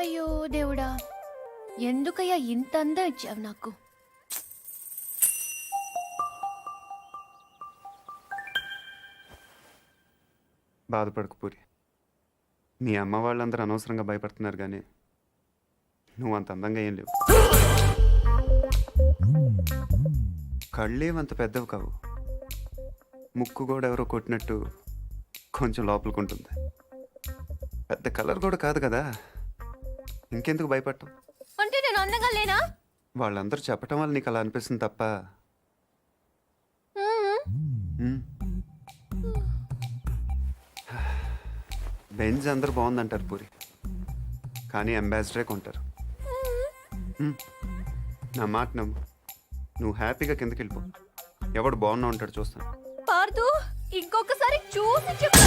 అయ్యో దేవుడా, ఎందుకయ్యా ఇంత అందం ఇచ్చావు నాకు? బాధపడకు పూరి. మీ అమ్మ వాళ్ళందరూ అనవసరంగా భయపడుతున్నారు కానీ నువ్వు అంత అందంగా ఏం లేవు. కళ్ళేమంత పెద్దవి కావు. ముక్కు కూడా ఎవరో కొట్టినట్టు కొంచెం లోపలికుంటుంది. పెద్ద కలర్ కూడా కాదు కదా, ఇంకెందుకు భయపడటం? అంటే నేను అందంగా లేనా? వాళ్ళందరూ చెప్పటం వల్ల నీకు అలా అనిపిస్తుంది తప్ప. మ్మ్. బెంజ్ అందరు బాగుందంటారు పూరి, కానీ అంబాసిడరే కొంటారు. నా మాట నమ్ము, నువ్వు హ్యాపీగా కిందకి వెళ్ళిపో. ఎవడు బాగున్నా ఉంటాడు చూస్తాను. పార్దు, ఇంకొకసారి చూసి చెప్పు.